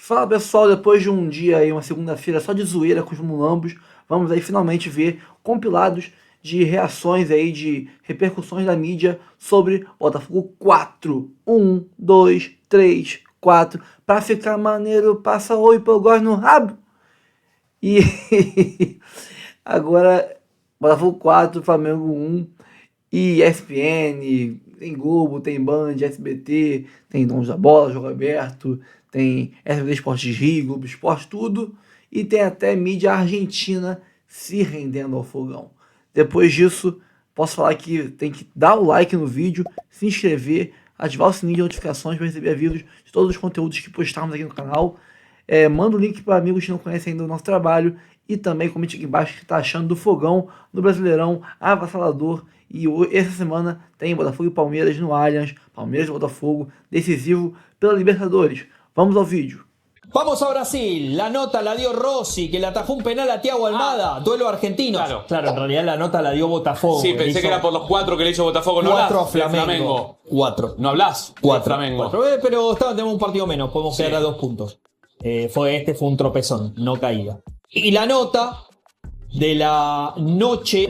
Fala pessoal, depois de um dia aí, uma segunda-feira só de zoeira com os mulambos, vamos aí finalmente ver compilados de reações aí, de repercussões da mídia sobre Botafogo 4. 1, 2, 3, 4. Pra ficar maneiro, passa oi pro gosto no rabo. E agora, Botafogo 4, Flamengo 1. E ESPN, tem Globo, tem Band, SBT, tem Donos da Bola, Jogo Aberto, tem SBT Esportes Rio, Globo Esporte, tudo. E tem até mídia argentina se rendendo ao fogão. Depois disso, posso falar que tem que dar o like no vídeo, se inscrever, ativar o sininho de notificações para receber avisos de todos os conteúdos que postarmos aqui no canal. Manda o link para amigos que não conhecem ainda o nosso trabalho. E também comente aqui embaixo o que está achando do fogão do Brasileirão avassalador. E essa semana tem Botafogo e Palmeiras no Allianz. Palmeiras e Botafogo, decisivo pela Libertadores. Vamos ao vídeo. Vamos a Brasil, la nota la dio Rossi, que le atajó un penal a Thiago Almada, duelo argentino. Claro, en realidad la nota la dio Botafogo. Sí, pensé que era por los 4 que le hizo Botafogo. No Cuatro hablás a Flamengo. 4. No hablás 4 Flamengo. Pero tenemos un partido menos, podemos quedar a 2 puntos. Fue un tropezón, no caída. Y la nota de la noche.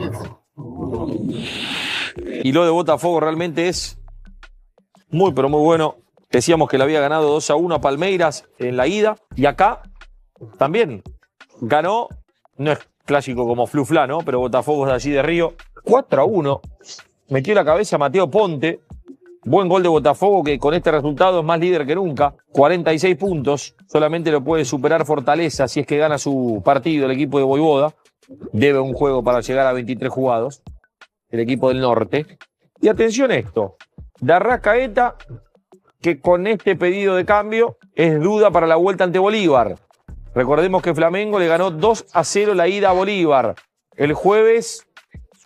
Y lo de Botafogo realmente es muy, pero muy bueno. Decíamos que le había ganado 2-1 a Palmeiras en la ida. Y acá también ganó, no es clásico como Flufla, ¿no? Pero Botafogo es de allí de Río. 4-1. Metió la cabeza a Mateo Ponte. Buen gol de Botafogo, que con este resultado es más líder que nunca. 46 puntos. Solamente lo puede superar Fortaleza si es que gana su partido el equipo de Voivoda. Debe un juego para llegar a 23 jugados. El equipo del norte. Y atención a esto. De Arrascaeta, que con este pedido de cambio es duda para la vuelta ante Bolívar. Recordemos que Flamengo le ganó 2-0 la ida a Bolívar. El jueves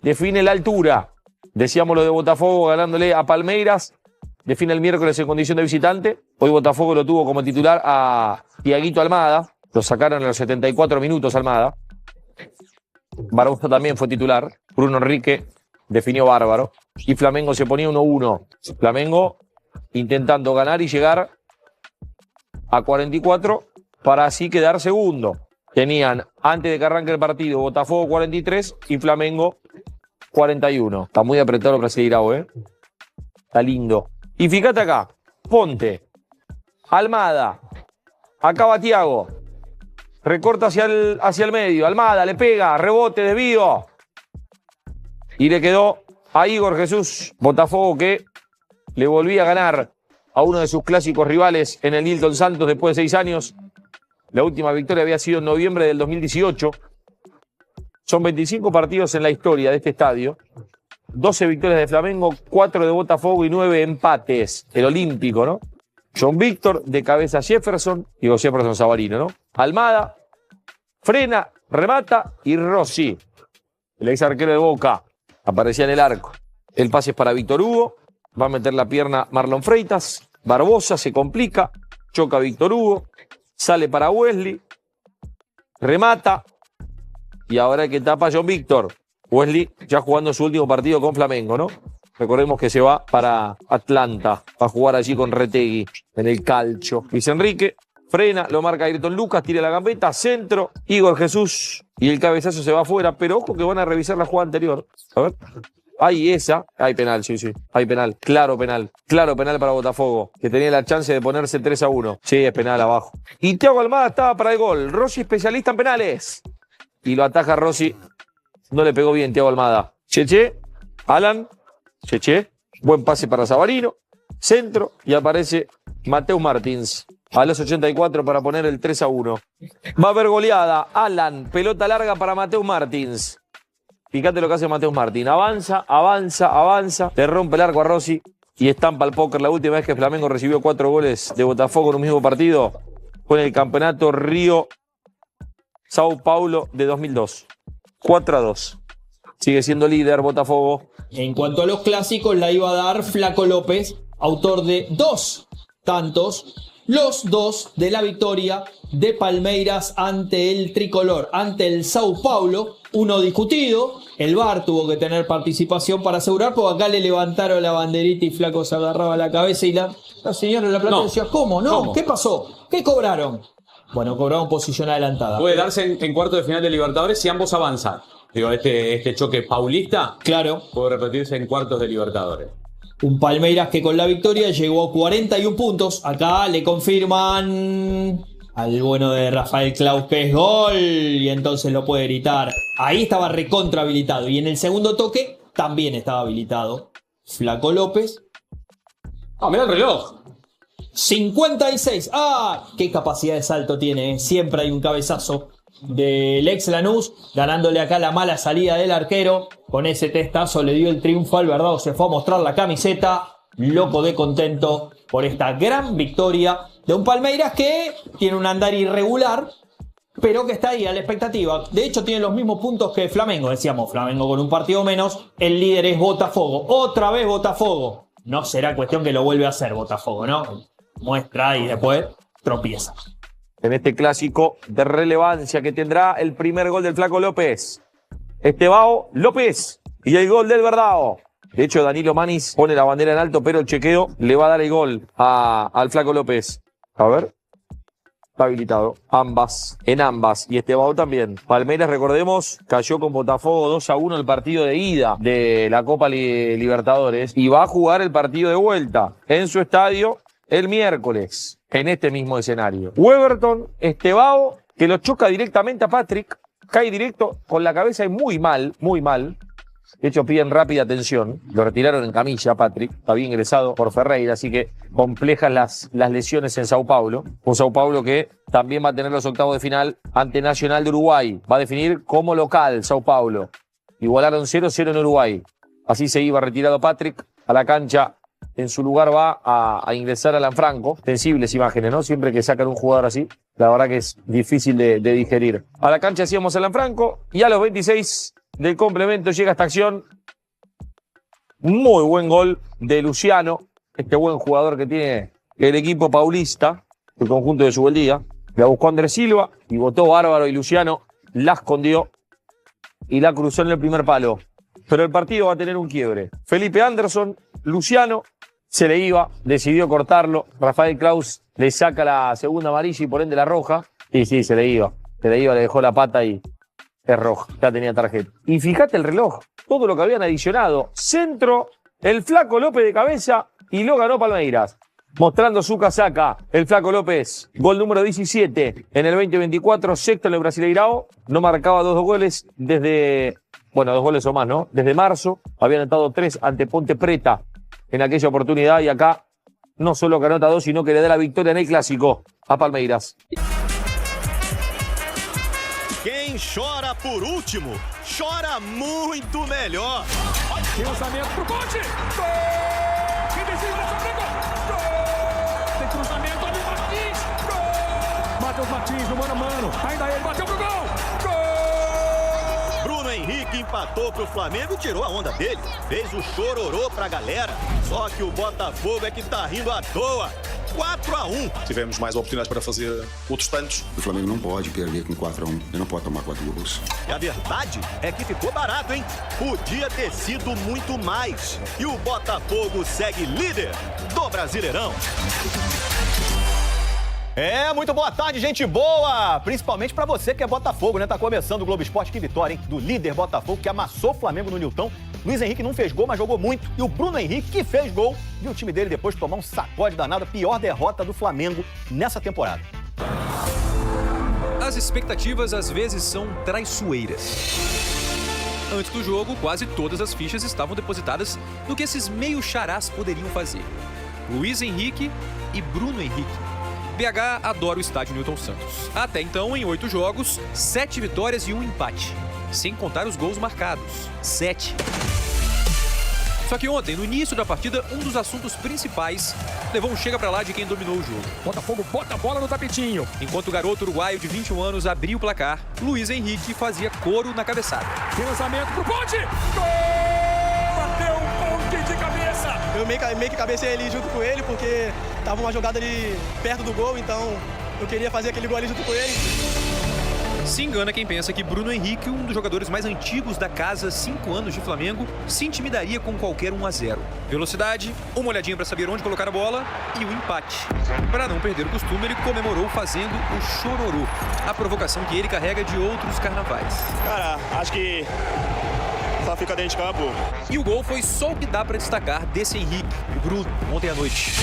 define la altura. Decíamos lo de Botafogo ganándole a Palmeiras. Define el miércoles en condición de visitante. Hoy Botafogo lo tuvo como titular a Thiaguito Almada. Lo sacaron en los 74 minutos Almada. Barbosa también fue titular. Bruno Enrique definió bárbaro. Y Flamengo se ponía 1-1. Flamengo intentando ganar y llegar a 44 para así quedar segundo. Tenían, antes de que arranque el partido, Botafogo 43 y Flamengo 41. Está muy apretado el Brasileirao, Está lindo. Y fíjate acá, Ponte, Almada, acá va Thiago, recorta hacia el medio, Almada le pega, rebote, desvío. Y le quedó a Igor Jesús, Botafogo, que le volvía a ganar a uno de sus clásicos rivales en el Nilton Santos después de 6 años. La última victoria había sido en noviembre del 2018. Son 25 partidos en la historia de este estadio. 12 victorias de Flamengo, 4 de Botafogo y 9 empates. El olímpico, ¿no? John Víctor, de cabeza Jefferson. Digo Jefferson Savarino, ¿no? Almada, frena, remata y Rossi, el ex arquero de Boca, aparecía en el arco. El pase es para Víctor Hugo. Va a meter la pierna Marlon Freitas. Barbosa se complica. Choca Víctor Hugo. Sale para Wesley. Remata. Y ahora que tapa John Víctor. Wesley ya jugando su último partido con Flamengo, ¿no? Recordemos que se va para Atlanta. Va a jugar allí con Retegui en el calcio. Luis Enrique frena, lo marca Ayrton Lucas, tira la gambeta, centro. Igor Jesús. Y el cabezazo se va afuera. Pero ojo que van a revisar la jugada anterior. A ver. Hay esa. Hay penal, sí. Hay penal. Claro penal. Claro penal para Botafogo, que tenía la chance de ponerse 3-1. Sí, es penal abajo. Y Thiago Almada estaba para el gol. Rossi, especialista en penales. Y lo ataja Rossi. No le pegó bien Thiago Almada. Cheche. Alan. Cheche. Buen pase para Savarino. Centro. Y aparece Mateus Martins. A los 84 para poner el 3-1. Va a haber goleada. Alan. Pelota larga para Mateus Martins. Fíjate lo que hace Mateus Martín. Avanza. Le rompe el arco a Rossi y estampa el póker. La última vez que Flamengo recibió 4 goles de Botafogo en un mismo partido fue en el campeonato Río-Sao Paulo de 2002. 4-2. Sigue siendo líder Botafogo. En cuanto a los clásicos, la iba a dar Flaco López, autor de 2 tantos. Los 2 de la victoria de Palmeiras ante el tricolor, ante el Sao Paulo. Uno discutido, el VAR tuvo que tener participación para asegurar, porque acá le levantaron la banderita y Flaco se agarraba la cabeza y la señora de la plata decía, ¿cómo? No, ¿qué pasó? ¿Qué cobraron? Bueno, cobraron posición adelantada. Puede darse en cuartos de final de Libertadores si ambos avanzan. Digo, este choque paulista Claro. puede repetirse en cuartos de Libertadores. Un Palmeiras que con la victoria llegó a 41 puntos. Acá le confirman al bueno de Rafael Claus que es gol. Y entonces lo puede gritar. Ahí estaba recontra habilitado. Y en el segundo toque también estaba habilitado Flaco López. Ah, mirá el reloj. 56. ¡Ah! ¡Qué capacidad de salto tiene! Siempre hay un cabezazo del ex Lanús, ganándole acá la mala salida del arquero. Con ese testazo le dio el triunfo al Verdado. Se fue a mostrar la camiseta, loco de contento por esta gran victoria de un Palmeiras que tiene un andar irregular, pero que está ahí a la expectativa. De hecho tiene los mismos puntos que Flamengo. Decíamos, Flamengo con un partido menos. El líder es Botafogo. Otra vez Botafogo. No será cuestión que lo vuelve a hacer Botafogo, ¿no? Muestra y después tropieza. En este clásico de relevancia que tendrá el primer gol del Flaco López. Estevao López y el gol del Verdao. De hecho, Danilo Manis pone la bandera en alto, pero el chequeo le va a dar el gol al Flaco López. A ver. Está habilitado. En ambas. Y Estevao también. Palmeiras, recordemos, cayó con Botafogo 2-1 el partido de ida de la Copa Libertadores. Y va a jugar el partido de vuelta en su estadio el miércoles, en este mismo escenario. Weberton, Estevao, que lo choca directamente a Patrick, cae directo con la cabeza y muy mal. De hecho, piden rápida atención. Lo retiraron en camilla a Patrick, había ingresado por Ferreira, así que complejas las lesiones en Sao Paulo. Un Sao Paulo que también va a tener los octavos de final ante Nacional de Uruguay. Va a definir como local Sao Paulo. Igualaron 0-0 en Uruguay. Así se iba retirado Patrick a la cancha. En su lugar va a ingresar Alan Franco. Sensibles imágenes, ¿no? Siempre que sacan un jugador así, la verdad que es difícil de digerir. A la cancha hacíamos Alan Franco y a los 26 del complemento llega esta acción. Muy buen gol de Luciano, este buen jugador que tiene el equipo paulista, el conjunto de Subeldía. La buscó Andrés Silva y botó bárbaro y Luciano la escondió y la cruzó en el primer palo. Pero el partido va a tener un quiebre. Felipe Anderson, Luciano, se le iba, decidió cortarlo. Rafael Claus le saca la segunda amarilla y por ende la roja. Y sí, se le iba, le dejó la pata y es roja, ya tenía tarjeta. Y fíjate el reloj, todo lo que habían adicionado. Centro, el Flaco López de cabeza y lo ganó Palmeiras. Mostrando su casaca, el Flaco López. Gol número 17 en el 2024, sexto en el Brasileirao. No marcaba dos goles desde... Bueno, 2 goles o más, ¿no? Desde marzo habían anotado 3 ante Ponte Preta en aquella oportunidad y acá no solo que anota 2, sino que le da la victoria en el clásico a Palmeiras. Quem chora por último, chora muito melhor. Tem lançamento pro Conte. Gol! Quem decide na frente? Gol! Tem cruzamento ali, Martins. Gol! Matheus Martins no mano a mano. Ainda ele bateu pro gol. Bruno Henrique empatou pro Flamengo e tirou a onda dele. Fez o chororô pra galera. Só que o Botafogo é que tá rindo à toa. 4-1. Tivemos mais oportunidades para fazer outros tantos. O Flamengo não pode perder com 4-1. Ele não pode tomar 4 gols. E a verdade é que ficou barato, hein? Podia ter sido muito mais. E o Botafogo segue líder do Brasileirão. Muito boa tarde, gente boa! Principalmente pra você que é Botafogo, né? Tá começando o Globo Esporte, que vitória, hein? Do líder Botafogo, que amassou o Flamengo no Nilton. Luiz Henrique não fez gol, mas jogou muito. E o Bruno Henrique, que fez gol, viu o time dele depois tomar um sacode danado, a pior derrota do Flamengo nessa temporada. As expectativas às vezes são traiçoeiras. Antes do jogo, quase todas as fichas estavam depositadas no que esses meio-charás poderiam fazer. Luiz Henrique e Bruno Henrique. BH adora o estádio Nilton Santos. Até então, em 8 jogos, 7 vitórias e 1 empate. Sem contar os gols marcados. 7. Só que ontem, no início da partida, um dos assuntos principais levou um chega pra lá de quem dominou o jogo. Botafogo bota a bola no tapetinho. Enquanto o garoto uruguaio de 21 anos abria o placar, Luiz Henrique fazia coro na cabeçada. Tem lançamento pro Conte. Gol! Bateu o Conte de cabeça. Eu meio que cabecei ali junto com ele, porque tava uma jogada ali perto do gol, então eu queria fazer aquele gol ali junto com ele. Se engana quem pensa que Bruno Henrique, um dos jogadores mais antigos da casa, 5 anos de Flamengo, se intimidaria com qualquer 1-0. Velocidade, uma olhadinha para saber onde colocar a bola e o empate. Para não perder o costume, ele comemorou fazendo o chororô, a provocação que ele carrega de outros carnavais. Cara, acho que só fica dentro de campo. E o gol foi só o que dá para destacar desse Henrique, o Bruno, ontem à noite.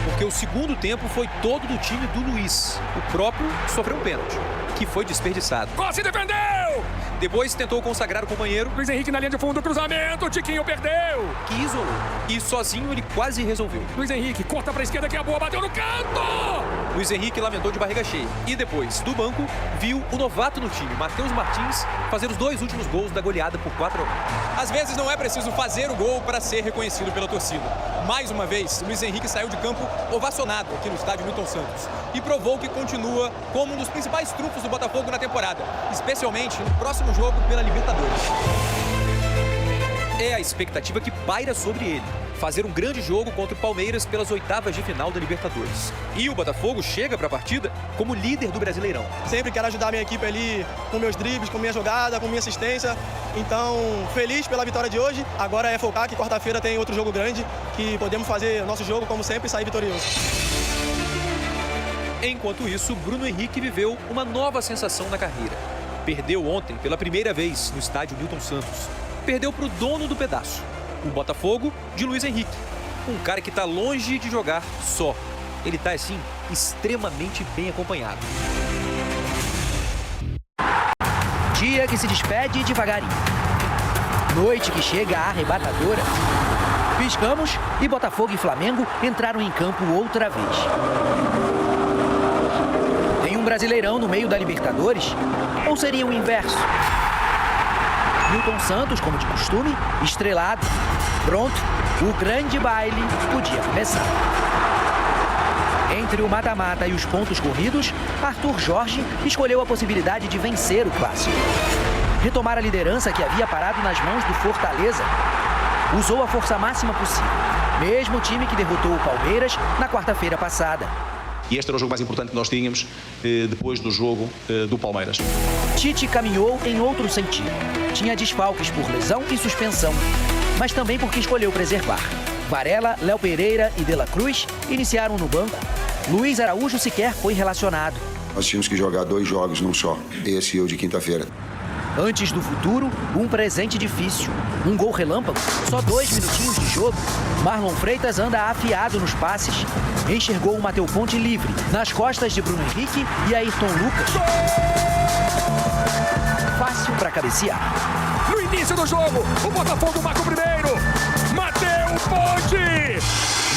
Porque o segundo tempo foi todo do time do Luiz. O próprio sofreu um pênalti, que foi desperdiçado. Quase defendeu! Depois tentou consagrar o companheiro. Luiz Henrique na linha de fundo, cruzamento, Tiquinho perdeu! Que isolou. E sozinho ele quase resolveu. Luiz Henrique corta pra esquerda que é boa, bateu no canto! Luiz Henrique lamentou de barriga cheia. E depois, do banco, viu o novato no time, Matheus Martins, fazer os 2 últimos gols da goleada por 4-1. Às vezes não é preciso fazer o gol para ser reconhecido pela torcida. Mais uma vez, Luiz Henrique saiu de campo ovacionado aqui no estádio Milton Santos e provou que continua como um dos principais trunfos do Botafogo na temporada, especialmente no próximo jogo pela Libertadores. É a expectativa que paira sobre ele. Fazer um grande jogo contra o Palmeiras pelas 8ª de final da Libertadores. E o Botafogo chega para a partida como líder do Brasileirão. Sempre quero ajudar a minha equipe ali com meus dribles, com minha jogada, com minha assistência. Então, feliz pela vitória de hoje. Agora é focar que quarta-feira tem outro jogo grande, que podemos fazer nosso jogo como sempre e sair vitorioso. Enquanto isso, Bruno Henrique viveu uma nova sensação na carreira. Perdeu ontem pela primeira vez no estádio Milton Santos. Perdeu para o dono do pedaço, o Botafogo de Luiz Henrique. Um cara que está longe de jogar só. Ele está, assim, extremamente bem acompanhado. Dia que se despede devagarinho. Noite que chega arrebatadora. Piscamos e Botafogo e Flamengo entraram em campo outra vez. Tem um Brasileirão no meio da Libertadores? Ou seria o inverso? Milton Santos, como de costume, estrelado. Pronto, o grande baile podia começar. Entre o mata-mata e os pontos corridos, Arthur Jorge escolheu a possibilidade de vencer o clássico. Retomar a liderança que havia parado nas mãos do Fortaleza. Usou a força máxima possível, mesmo time que derrotou o Palmeiras na quarta-feira passada. E este era o jogo mais importante que nós tínhamos depois do jogo do Palmeiras. Tite caminhou em outro sentido. Tinha desfalques por lesão e suspensão, mas também porque escolheu preservar. Varela, Léo Pereira e De La Cruz iniciaram no banco. Luiz Araújo sequer foi relacionado. Nós tínhamos que jogar 2 jogos num só, esse e o de quinta-feira. Antes do futuro, um presente difícil. Um gol relâmpago, só 2 minutinhos de jogo. Marlon Freitas anda afiado nos passes. Enxergou o Matheus Ponte livre, nas costas de Bruno Henrique e Ayrton Lucas. Fácil para cabecear. No início do jogo, o Botafogo marca o primeiro. Matheus Ponte!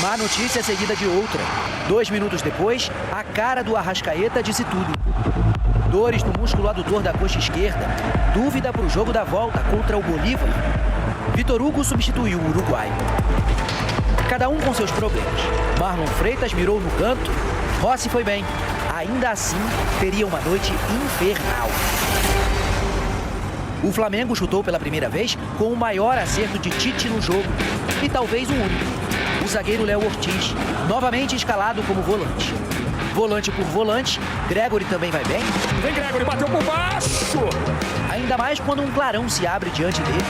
Má notícia seguida de outra. 2 minutos depois, a cara do Arrascaeta disse tudo. Dores no músculo adutor da coxa esquerda. Dúvida para o jogo da volta contra o Bolívar. Vitor Hugo substituiu o uruguaio. Cada um com seus problemas. Marlon Freitas mirou no canto. Rossi foi bem. Ainda assim, teria uma noite infernal. O Flamengo chutou pela primeira vez com o maior acerto de Tite no jogo. E talvez o único. O zagueiro Léo Ortiz, novamente escalado como volante. Volante por volante, Gregory também vai bem. Vem Gregory, bateu por baixo! Ainda mais quando um clarão se abre diante dele.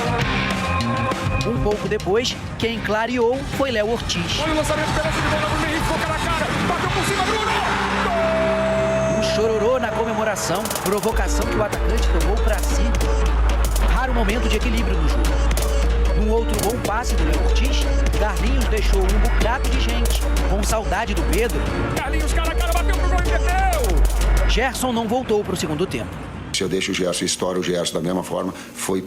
Um pouco depois, quem clareou foi Léo Ortiz. Olha o lançamento pela segunda, Bruno Henrique ficou cara a cara, bateu por cima, Bruno! Um chororô na comemoração, provocação que o atacante tomou pra si. Raro momento de equilíbrio no jogo. Num outro bom passe do Léo Ortiz, Carlinhos deixou um bocado de gente, com saudade do Pedro. Carlinhos, cara a cara, bateu pro gol e perdeu! Gerson não voltou pro segundo tempo. Se eu deixo o Gerson e estouro o Gerson da mesma forma, foi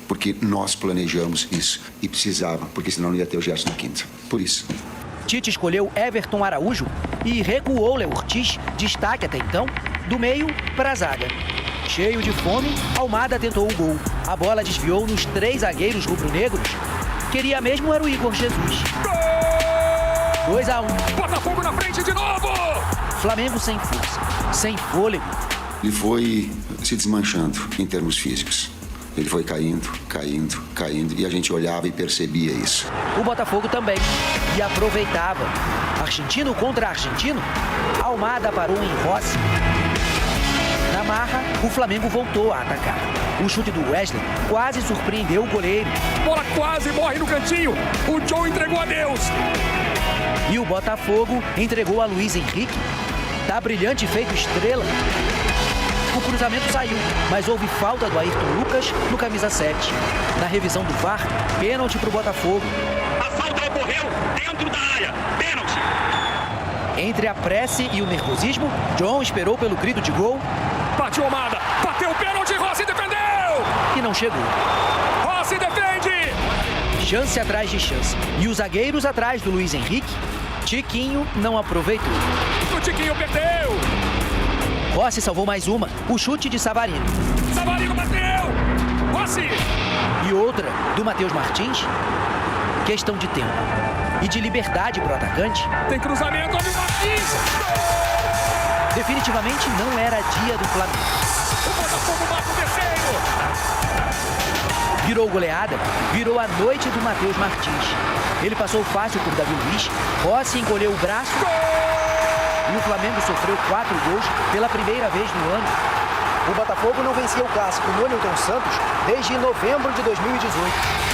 porque nós planejamos isso. E precisava, porque senão não ia ter o Gerson na quinta. Por isso. Tite escolheu Everton Araújo e recuou Léo Ortiz, destaque até então, do meio para a zaga. Cheio de fome, Almada tentou o gol. A bola desviou nos 3 zagueiros rubro-negros. Queria mesmo era o Igor Jesus. 2-1. Botafogo na frente de novo! Flamengo sem força, sem fôlego. Ele foi se desmanchando em termos físicos. Ele foi caindo, e a gente olhava e percebia isso. O Botafogo também, e aproveitava. Argentino contra argentino, Almada parou em Rossi. Na marra, o Flamengo voltou a atacar. O chute do Wesley quase surpreendeu o goleiro. Bola quase morre no cantinho. O Joe entregou a Deus. E o Botafogo entregou a Luiz Henrique. Tá brilhante feito estrela. O cruzamento saiu, mas houve falta do Ayrton Lucas no camisa 7. Na revisão do VAR, pênalti pro Botafogo. A falta ocorreu dentro da área. Pênalti. Entre a prece e o nervosismo, John esperou pelo grito de gol. Partiu Almada. Bateu o pênalti. Rossi defendeu. E não chegou. Rossi defende. Chance atrás de chance. E os zagueiros atrás do Luiz Henrique. Tiquinho não aproveitou. O Tiquinho perdeu. Rossi salvou mais uma. O chute de Savarino. Savarino bateu. Rossi. E outra do Matheus Martins. Questão de tempo. E de liberdade para o atacante. Tem cruzamento. Olha o Martins. Definitivamente não era dia do Flamengo. O Botafogo bate o terceiro. Virou goleada, virou a noite do Matheus Martins. Ele passou fácil por Davi Luiz, Rossi encolheu o braço e o Flamengo sofreu 4 gols pela primeira vez no ano. O Botafogo não vencia o clássico no Newton Santos desde novembro de 2018.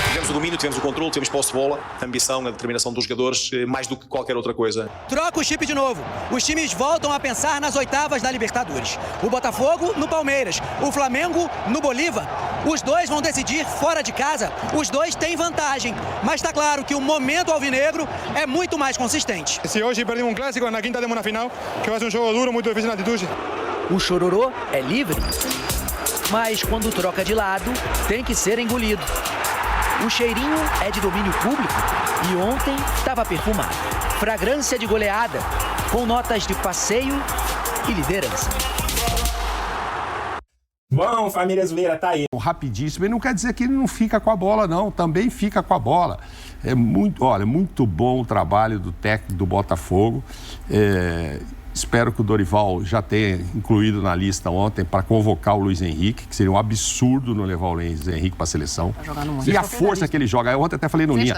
Tivemos o domínio, tivemos o controle, tivemos posse de bola, a ambição, a determinação dos jogadores, mais do que qualquer outra coisa. Troca o chip de novo. Os times voltam a pensar nas oitavas da Libertadores. O Botafogo no Palmeiras, o Flamengo no Bolívar. Os dois vão decidir fora de casa. Os dois têm vantagem. Mas está claro que o momento alvinegro é muito mais consistente. Se hoje perdemos um clássico, na quinta temos uma final, que vai ser um jogo duro, muito difícil na altitude. O chororô é livre, mas quando troca de lado, tem que ser engolido. O cheirinho é de domínio público e ontem estava perfumado. Fragrância de goleada, com notas de passeio e liderança. Bom, família Azuleira, tá aí. Rapidíssimo, e não quer dizer que ele não fica com a bola, não. Também fica com a bola. É muito bom o trabalho do técnico do Botafogo. Espero que o Dorival já tenha incluído na lista ontem para convocar o Luiz Henrique, que seria um absurdo não levar o Luiz Henrique para a seleção. E a força que ele joga. Eu ontem até falei no Linha.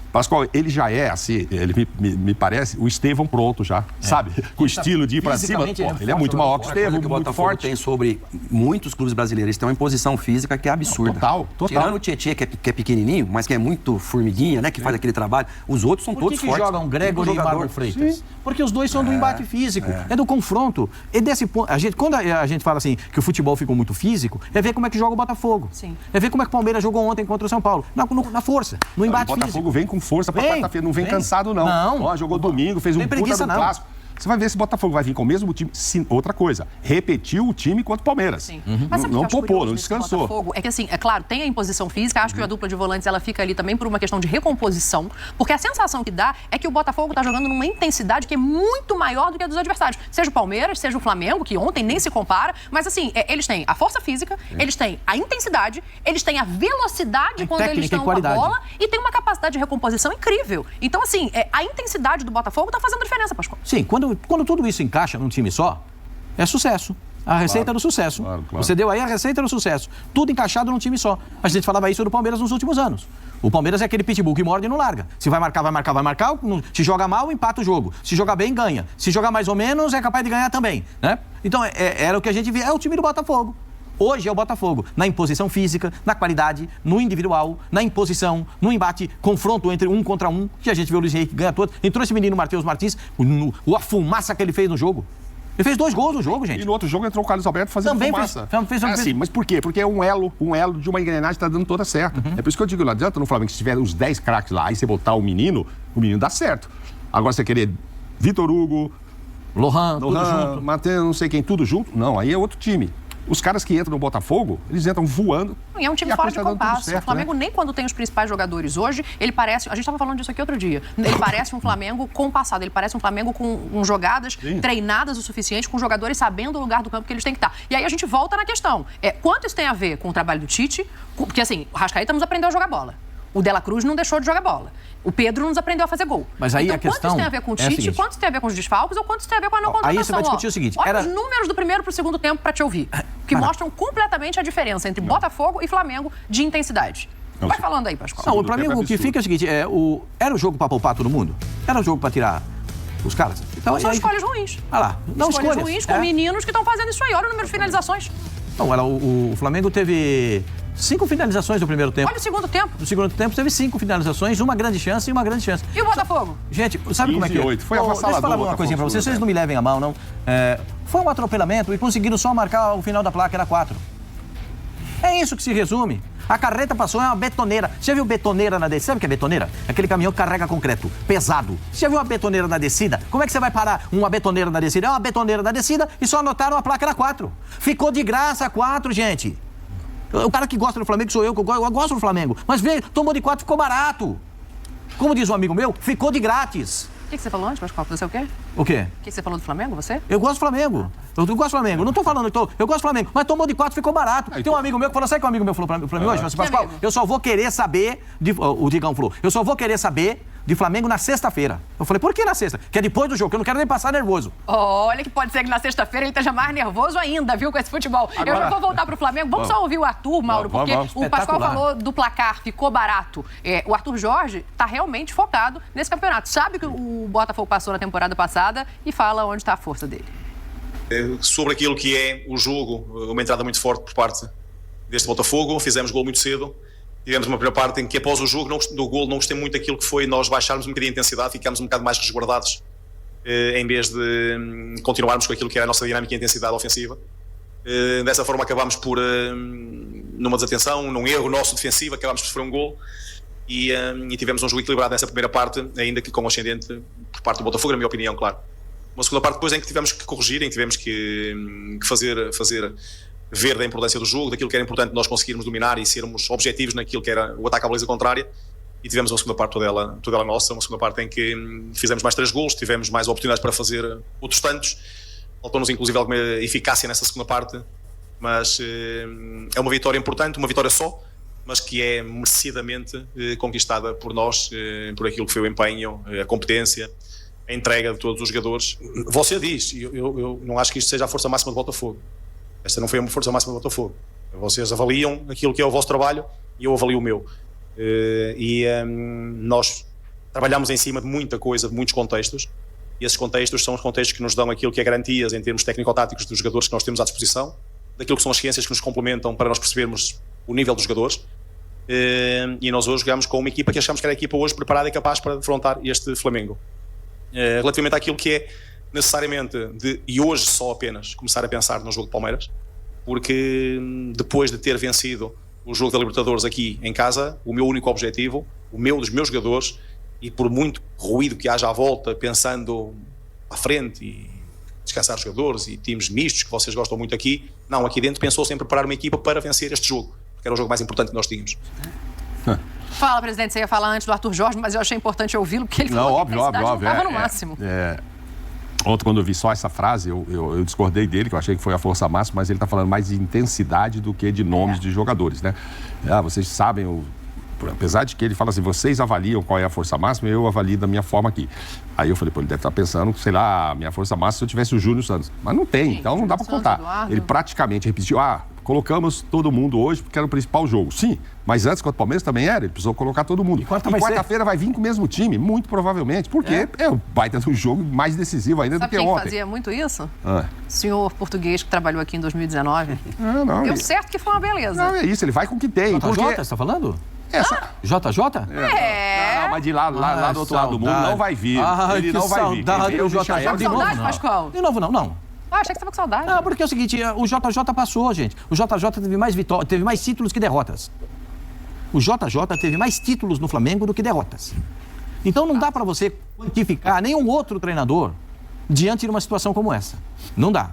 Pascoal, ele já é, assim, ele me parece, o Estevão pronto já, sabe? Com o estilo de ir pra cima. Ele é muito maior que o Estevão, muito forte. Tem sobre muitos clubes brasileiros, eles têm uma imposição física que é absurda. Total. Tirando o Tietê, que é pequenininho, mas que é muito formiguinha, né? Que faz aquele trabalho. Os outros são todos fortes. Por que jogam Gregor e Marlon Freitas? Sim. Porque os dois são do embate físico, é do confronto. E desse ponto, quando a gente fala assim que o futebol ficou muito físico, é ver como é que joga o Botafogo. Sim. É ver como é que o Palmeiras jogou ontem contra o São Paulo. Na força, no embate físico. O Botafogo vem com força pra quarta-feira, não vem cansado, não. Ó, jogou domingo, fez um puta do clássico. Você vai ver se o Botafogo vai vir com o mesmo time. Outra coisa, repetiu o time contra o Palmeiras. Sim. Mas não poupou, não descansou. Botafogo é que assim, é claro, tem a imposição física, acho que a dupla de volantes ela fica ali também por uma questão de recomposição, porque a sensação que dá é que o Botafogo tá jogando numa intensidade que é muito maior do que a dos adversários. Seja o Palmeiras, seja o Flamengo, que ontem nem se compara, mas assim, eles têm a força física, eles têm a intensidade, eles têm a velocidade quando eles estão com a bola e tem uma capacidade de recomposição incrível. Então assim, a intensidade do Botafogo tá fazendo diferença, Pascoal. Sim, quando tudo isso encaixa num time só, é sucesso. A receita do sucesso. Claro. Você deu aí a receita do sucesso. Tudo encaixado num time só. A gente falava isso do Palmeiras nos últimos anos. O Palmeiras é aquele pitbull que morde e não larga. Se vai marcar, vai marcar, vai marcar. Se joga mal, empata o jogo. Se jogar bem, ganha. Se jogar mais ou menos, é capaz de ganhar também, né? Então, era o que a gente via. É o time do Botafogo. Hoje é o Botafogo, na imposição física, na qualidade, no individual, na imposição, no embate, confronto entre um contra um, que a gente vê o Luiz Henrique ganha todo. Entrou esse menino Matheus Martins, a fumaça que ele fez no jogo. Ele fez 2 gols no jogo, gente. E no outro jogo entrou o Carlos Alberto fazendo fumaça. Fez. Mas por quê? Porque é um elo de uma engrenagem que tá dando toda certo. É por isso que eu digo, não adianta no Flamengo, se tiver os 10 craques lá, aí você botar o menino dá certo. Agora você querer Vitor Hugo, Lohan, tudo junto. Matheus, não sei quem, tudo junto, não, aí é outro time. Os caras que entram no Botafogo, eles entram voando. E é um time fora de compasso. O Flamengo, nem quando tem os principais jogadores hoje, ele parece... A gente estava falando disso aqui outro dia. Ele parece um Flamengo compassado. Ele parece um Flamengo com jogadas treinadas o suficiente, com jogadores sabendo o lugar do campo que eles têm que estar. E aí a gente volta na questão. Quanto isso tem a ver com o trabalho do Tite? Porque, assim, o Arrascaeta nos aprendeu a jogar bola. O De La Cruz não deixou de jogar bola. O Pedro nos aprendeu a fazer gol. Mas aí então, a questão quanto isso tem a ver com o Tite, quanto isso tem a ver com os desfalques ou quanto isso tem a ver com a não contratação? Aí você vai discutir o seguinte. Olha os números do primeiro para o segundo tempo para te ouvir, que mostram completamente a diferença entre Botafogo e Flamengo de intensidade. Vai falando aí, Pascoal. Não, para mim o que fica é o seguinte, era o jogo para poupar todo mundo? Era o jogo para tirar os caras. Então, São aí, escolhas ruins. Ah lá, não escolhas ruins com meninos que estão fazendo isso aí. Olha o número de finalizações. Não, o Flamengo teve 5 finalizações no primeiro tempo. Olha o segundo tempo. No segundo tempo teve 5 finalizações, uma grande chance e uma grande chance. E o Botafogo? Gente, sabe como é que é? 8. Foi avassalador. Deixa eu falar uma coisinha pra vocês, vocês não me levem a mal, não. Foi um atropelamento e conseguiram só marcar o final da placa, era 4. É isso que se resume. A carreta passou, é uma betoneira. Você já viu betoneira na descida? Sabe o que é betoneira? Aquele caminhão que carrega concreto, pesado. Você já viu uma betoneira na descida? Como é que você vai parar uma betoneira na descida? É uma betoneira na descida e só anotaram a placa era 4. Ficou de graça 4, gente. O cara que gosta do Flamengo sou eu gosto do Flamengo. Mas veio, tomou de 4, ficou barato. Como diz um amigo meu, ficou de grátis. O que você falou antes, Pascoal? Você é o quê? O quê? O que você falou do Flamengo, você? Eu gosto do Flamengo. Eu gosto do Flamengo. Não tô falando que eu gosto do Flamengo. Mas tomou de 4, ficou barato. Tem um amigo meu que falou, sabe que um amigo meu falou pra mim hoje? Pascoal, eu só vou querer saber, o Digão falou, eu só vou querer saber de Flamengo na sexta-feira. Eu falei, por que na sexta? Que é depois do jogo, que eu não quero nem passar nervoso. Olha que pode ser que na sexta-feira ele esteja mais nervoso ainda, viu, com esse futebol. Agora, eu já vou voltar pro Flamengo. Vamos só ouvir o Arthur, Mauro, porque o Pascoal falou do placar, ficou barato. O Arthur Jorge tá realmente focado nesse campeonato. Sabe que o Botafogo passou na temporada passada e fala onde está a força dele. Sobre aquilo que é o jogo, uma entrada muito forte por parte deste Botafogo, fizemos gol muito cedo. Tivemos uma primeira parte em que após o jogo do gol não gostei muito daquilo que foi nós baixarmos um bocadinho a intensidade, ficámos um bocado mais resguardados em vez de continuarmos com aquilo que era a nossa dinâmica e intensidade ofensiva. Dessa forma acabámos por, numa desatenção, num erro nosso defensivo, acabámos por sofrer um gol e tivemos um jogo equilibrado nessa primeira parte, ainda que com o ascendente por parte do Botafogo, na minha opinião, claro. Uma segunda parte depois em que tivemos que corrigir, em que tivemos que fazer ver da importância do jogo, daquilo que era importante nós conseguirmos dominar e sermos objetivos naquilo que era o ataque à baliza contrária, e tivemos uma segunda parte toda ela nossa, uma segunda parte em que fizemos mais 3 golos, tivemos mais oportunidades para fazer outros tantos, faltou-nos inclusive alguma eficácia nessa segunda parte, mas é uma vitória importante, uma vitória só, mas que é merecidamente conquistada por nós, por aquilo que foi o empenho, a competência, a entrega de todos os jogadores. Você diz, eu não acho que isto seja a força máxima do Botafogo. Esta não foi uma força máxima do Botafogo. Vocês avaliam aquilo que é o vosso trabalho e eu avalio o meu. Nós trabalhamos em cima de muita coisa, de muitos contextos, e esses contextos são os contextos que nos dão aquilo que é garantias em termos técnico-táticos dos jogadores que nós temos à disposição, daquilo que são as ciências que nos complementam para nós percebermos o nível dos jogadores. E nós hoje jogamos com uma equipa que achamos que era a equipa hoje preparada e capaz para defrontar este Flamengo. Relativamente àquilo que é necessariamente e hoje só apenas começar a pensar no jogo de Palmeiras, porque depois de ter vencido o jogo da Libertadores aqui em casa, o meu único objetivo, dos meus jogadores, e por muito ruído que haja à volta, pensando à frente e descansar os jogadores e times mistos que vocês gostam muito aqui, não, aqui dentro pensou-se em preparar uma equipa para vencer este jogo, porque era o jogo mais importante que nós tínhamos. Fala, presidente, você ia falar antes do Arthur Jorge, mas eu achei importante ouvi-lo, porque ele falou que a intensidade não estava no máximo. Ontem, quando eu vi só essa frase, eu discordei dele, que eu achei que foi a força máxima, mas ele está falando mais de intensidade do que de nomes de jogadores, né? Vocês sabem, apesar de que ele fala assim, vocês avaliam qual é a força máxima, eu avalio da minha forma aqui. Aí eu falei, ele deve estar pensando, sei lá, a minha força máxima se eu tivesse o Júnior Santos. Mas não tem, então não dá para contar. Ele praticamente repetiu, colocamos todo mundo hoje porque era o principal jogo. Sim, mas antes contra o Palmeiras também era, ele precisou colocar todo mundo. E quarta-feira vai vir com o mesmo time, muito provavelmente, porque é o baita do jogo mais decisivo ainda do que ontem. Sabe quem fazia muito isso? Senhor português que trabalhou aqui em 2019. Deu certo que foi uma beleza. Não, é isso, ele vai com o que tem. JJ, você está falando? JJ? Não, mas de lá do outro lado do mundo não vai vir. Ele não vai vir. Saudade do JJ. De novo, Pascoal? De novo, não. Achei que você estava com saudade. Não, porque é o seguinte, o JJ passou, gente. O JJ teve mais títulos que derrotas. O JJ teve mais títulos no Flamengo do que derrotas. Então não dá para você quantificar nenhum outro treinador diante de uma situação como essa. Não dá.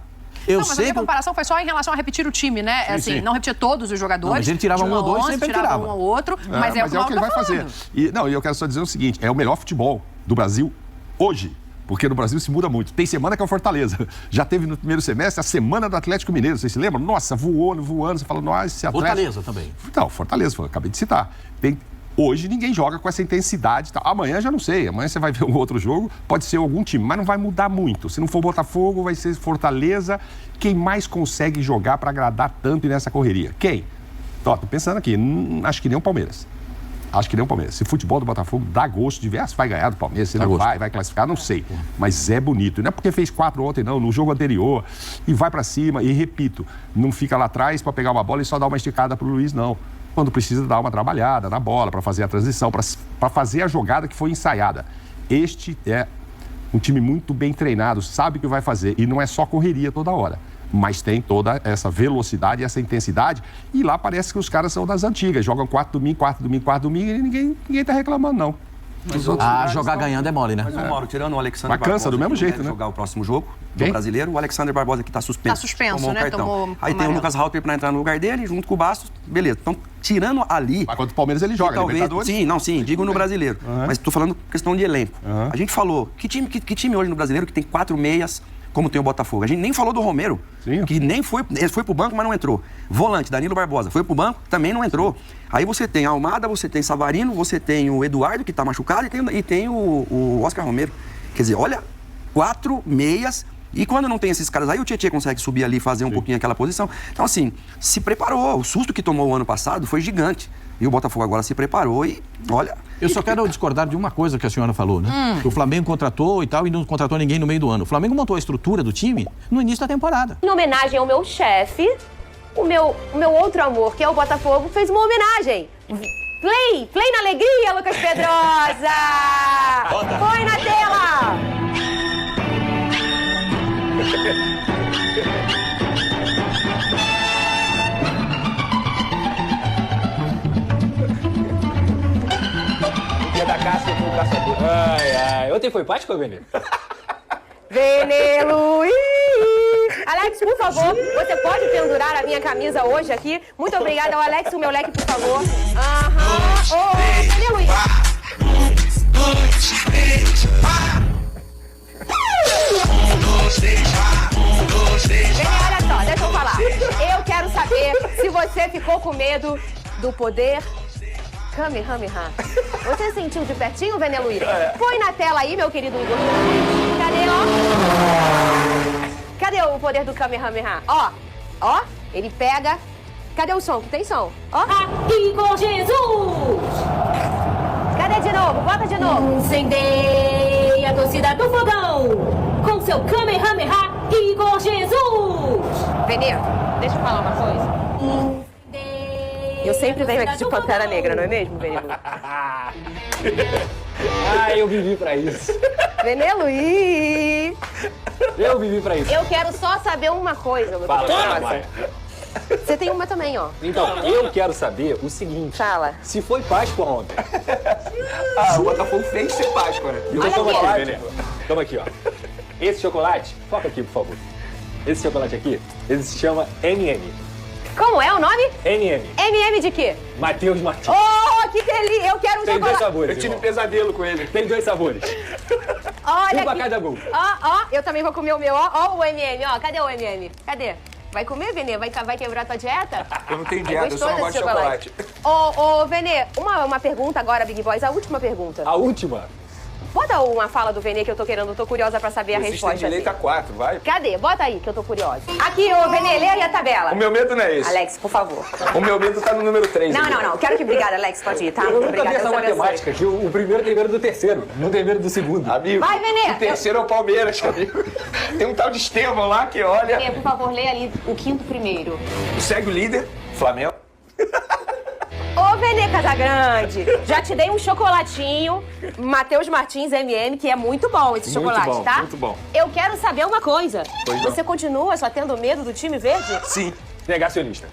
Mas a minha comparação foi só em relação a repetir o time, né? Sim. Não repetir todos os jogadores. Mas ele tirava um ou dois, sempre tirava um ou outro, mas é o que ele vai fazer. E eu quero só dizer o seguinte, é o melhor futebol do Brasil hoje. Porque no Brasil se muda muito. Tem semana que é o Fortaleza. Já teve no primeiro semestre a semana do Atlético Mineiro. Vocês se lembram? Nossa, voando. Você fala, nossa, esse Atlético... Fortaleza também. Não, Fortaleza, acabei de citar. Hoje ninguém joga com essa intensidade. Amanhã já não sei. Amanhã você vai ver um outro jogo. Pode ser algum time, mas não vai mudar muito. Se não for Botafogo, vai ser Fortaleza. Quem mais consegue jogar para agradar tanto nessa correria? Quem? Tô pensando aqui. Acho que nem o Palmeiras. acho que nem o Palmeiras. Se o futebol do Botafogo dá gosto de ver, se vai ganhar do Palmeiras, se não vai classificar, não sei. Mas é bonito. Não é porque fez 4 ontem, não, no jogo anterior. E vai pra cima. E repito, não fica lá atrás pra pegar uma bola e só dar uma esticada pro Luiz, não. Quando precisa dar uma trabalhada na bola, pra fazer a transição, pra fazer a jogada que foi ensaiada. Este é um time muito bem treinado, sabe o que vai fazer. E não é só correria toda hora. Mas tem toda essa velocidade, essa intensidade. E lá parece que os caras são das antigas. Jogam 4 domingo e ninguém tá reclamando, não. Jogar ganhando é mole, né? Mas, Mauro, tirando o Alexandre Barbosa... Mas cansa do mesmo jeito, né? jogar o próximo jogo do brasileiro, o Alexandre Barbosa que tá suspenso. Tá suspenso, tomou um né? cartão. Aí tem o Lucas Halter pra entrar no lugar dele, junto com o Bastos. Beleza. Então, tirando ali... Mas contra o Palmeiras ele joga, talvez, Libertadores? Sim, digo no brasileiro. Mas tô falando questão de elenco. A gente falou, que time hoje no brasileiro que tem 4 meias... como tem o Botafogo. A gente nem falou do Romero, que nem foi pro banco, mas não entrou. Volante, Danilo Barbosa, foi pro banco, também não entrou. Aí você tem a Almada, você tem Savarino, você tem o Eduardo, que tá machucado, e tem o Oscar Romero. Quer dizer, olha, 4 meias, e quando não tem esses caras aí, o Tietchan consegue subir ali e fazer um pouquinho aquela posição. Então, assim, se preparou. O susto que tomou o ano passado foi gigante. E o Botafogo agora se preparou e, olha... Eu só quero discordar de uma coisa que a senhora falou, né? O Flamengo contratou e tal, e não contratou ninguém no meio do ano. O Flamengo montou a estrutura do time no início da temporada. Em homenagem ao meu chefe, o meu outro amor, que é o Botafogo, fez uma homenagem. Play na alegria, Lucas Pedrosa! Põe na tela! Da caça com o caçador. Ontem foi Páscoa, Venê? Venê Luiz! Alex, por favor, você pode pendurar a minha camisa hoje aqui? Muito obrigada ao Alex, o meu leque, por favor. Ô, Venê Luiz! Venê, olha só, deixa eu falar. Eu quero saber se você ficou com medo do poder... Kamehameha. Você sentiu de pertinho, Venê Luiz? Põe na tela aí, meu querido Igor. Cadê, ó? Cadê o poder do Kamehameha? Ó, ele pega... Cadê o som? Tem som? Ó. Igor Jesus! Cadê de novo? Bota de novo. Incendeia a torcida do Fogão com seu Kamehameha, Igor Jesus! Venê, deixa eu falar uma coisa. Eu sempre venho aqui de Pantera Negra, não é mesmo, Venê Luiz? Eu vivi pra isso. Venê Luiz! Eu vivi pra isso. Eu quero só saber uma coisa, Lucas. Fala. Você tem uma também, ó. Então, eu quero saber o seguinte. Fala. Se foi Páscoa ontem. O Botafogo fez ser Páscoa, né? Então toma aqui, Venê. Toma aqui, ó. Esse chocolate, foca aqui, por favor. Esse chocolate aqui, ele se chama MM. Como é o nome? MM. MM de quê? Matheus Martins. Oh, que delícia! Eu quero um Tem chocolate. 2 sabores. Eu tive pesadelo com ele. Tem 2 sabores. Olha pra aqui. cada gol. Ó, eu também vou comer o meu. Ó o MM, ó. Cadê o MM? Cadê? Vai comer, Venê? Vai quebrar tua dieta? Eu não tenho dieta, eu só não gosto de chocolate. Ô, Venê, uma pergunta agora, Big Boys. A última pergunta. A última? Bota uma fala do Venê que eu tô curiosa pra saber a resposta. Tem direito a 4, vai. Cadê? Bota aí que eu tô curiosa. Aqui, ô Venê, lê aí a tabela. O meu medo não é esse. Alex, por favor. O meu medo tá no número 3. Não. Quero que... Obrigada, Alex, pode ir, tá? Eu nunca Obrigada, vi essa Deus abençoe. matemática, que o primeiro tem medo do terceiro, não tem medo do segundo. Amigo, vai, Venê. O terceiro é o Palmeiras, amigo. Tem um tal de Estevão lá que olha... Venê, por favor, lê ali o quinto primeiro. Segue o líder, Flamengo. Ô, Venê Casagrande, já te dei um chocolatinho, Matheus Martins MM, que é muito bom esse chocolate, muito bom, tá? Muito bom. Eu quero saber uma coisa. Pois não. Você continua só tendo medo do time verde? Sim. Negacionista.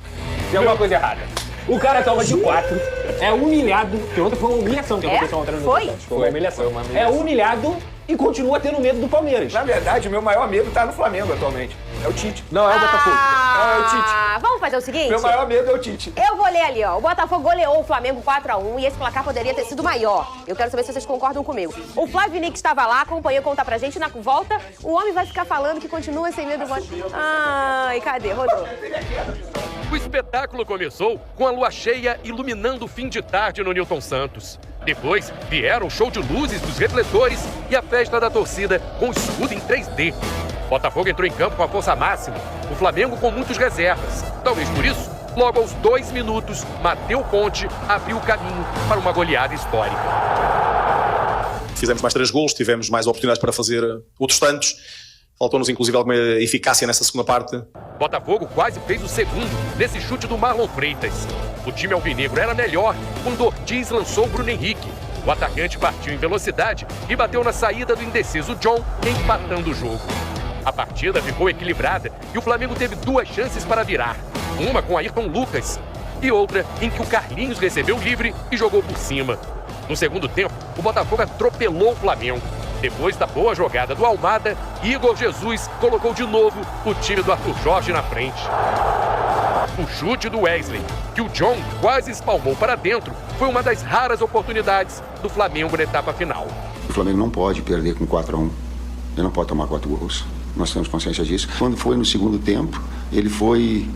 Tem alguma coisa errada. O cara toma de 4, é humilhado, que ontem foi uma humilhação que aconteceu ontem no Foi? Foi uma humilhação. É humilhado e continua tendo medo do Palmeiras. Na verdade, o meu maior medo tá no Flamengo atualmente. É o Tite. Não, é o Botafogo. É o Tite. Vamos fazer o seguinte? Meu maior medo é o Tite. Eu vou ler ali, ó. O Botafogo goleou o Flamengo 4-1 e esse placar poderia ter sido maior. Eu quero saber se vocês concordam comigo. O Flávio Nick estava lá, acompanhou, conta pra gente. Na volta, o homem vai ficar falando que continua sem medo do... Ai, cadê? Rodou. O espetáculo começou com a lua cheia iluminando o fim de tarde no Newton Santos. Depois vieram o show de luzes dos refletores e a festa da torcida com o escudo em 3D. Botafogo entrou em campo com a força máxima, o Flamengo com muitos reservas. Talvez por isso, Logo aos 2 minutos, Matheus Ponte abriu o caminho para uma goleada histórica. Fizemos mais 3 golos, tivemos mais oportunidades para fazer outros tantos. Faltou-nos inclusive alguma eficácia nessa segunda parte. Botafogo quase fez o segundo nesse chute do Marlon Freitas. O time alvinegro era melhor quando Ortiz lançou o Bruno Henrique. O atacante partiu em velocidade e bateu na saída do indeciso John, empatando o jogo. A partida ficou equilibrada e o Flamengo teve 2 chances para virar. Uma com Ayrton Lucas e outra em que o Carlinhos recebeu livre e jogou por cima. No segundo tempo, o Botafogo atropelou o Flamengo. Depois da boa jogada do Almada, Igor Jesus colocou de novo o time do Arthur Jorge na frente. O chute do Wesley, que o John quase espalmou para dentro, foi uma das raras oportunidades do Flamengo na etapa final. O Flamengo não pode perder com 4-1. Ele não pode tomar 4 gols. Nós temos consciência disso. Quando foi no segundo tempo, ele foi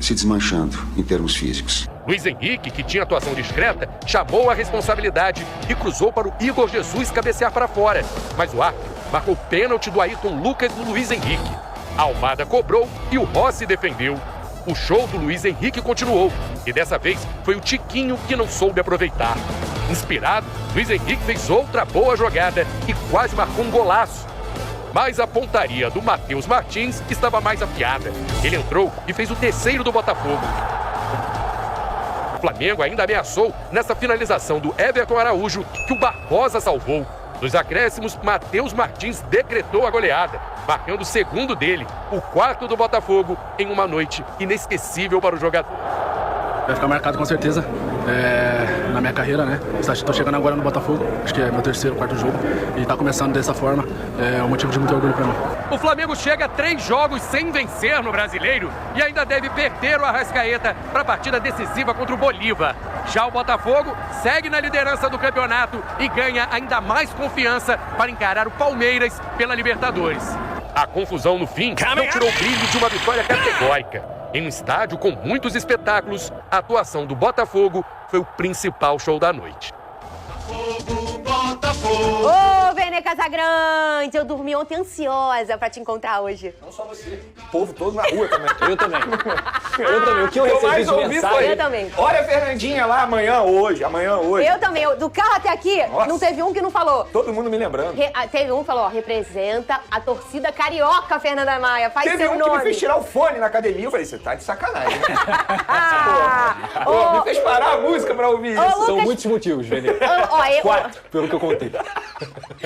se desmanchando em termos físicos. Luiz Henrique, que tinha atuação discreta, chamou a responsabilidade e cruzou para o Igor Jesus cabecear para fora. Mas o árbitro marcou pênalti do Ayrton Lucas no Luiz Henrique. A Almada cobrou e o Rossi defendeu. O show do Luiz Henrique continuou e dessa vez foi o Tiquinho que não soube aproveitar. Inspirado, Luiz Henrique fez outra boa jogada e quase marcou um golaço. Mas a pontaria do Matheus Martins estava mais afiada. Ele entrou e fez o terceiro do Botafogo. O Flamengo ainda ameaçou nessa finalização do Everton Araújo, que o Barbosa salvou. Nos acréscimos, Matheus Martins decretou a goleada, marcando o segundo dele, o 4º do Botafogo, em uma noite inesquecível para o jogador. Vai ficar marcado com certeza na minha carreira, né? Estou chegando agora no Botafogo, acho que é meu 3º, 4º jogo, e tá começando dessa forma, é um motivo de muito orgulho para mim. O Flamengo chega a 3 jogos sem vencer no Brasileiro e ainda deve perder o Arrascaeta para a partida decisiva contra o Bolívar. Já o Botafogo segue na liderança do campeonato e ganha ainda mais confiança para encarar o Palmeiras pela Libertadores. A confusão no fim não tirou o brilho de uma vitória categórica. Em um estádio com muitos espetáculos, a atuação do Botafogo foi o principal show da noite. Ô, Vene Casagrande, eu dormi ontem ansiosa pra te encontrar hoje. Não só você. O povo todo na rua também. Eu também. Eu também. O que eu recebi de mensagem? Eu também. Olha a Fernandinha lá amanhã, hoje. Eu também. Do carro até aqui, nossa, não teve um que não falou. Todo mundo me lembrando. Teve um que falou, ó, representa a torcida carioca, Fernanda Maia. Faz teve seu um nome. Que me fez tirar o fone na academia. Eu falei, você tá de sacanagem. Me fez parar a música pra ouvir isso. Lucas... São muitos motivos, Vene. 4, pelo que eu contei.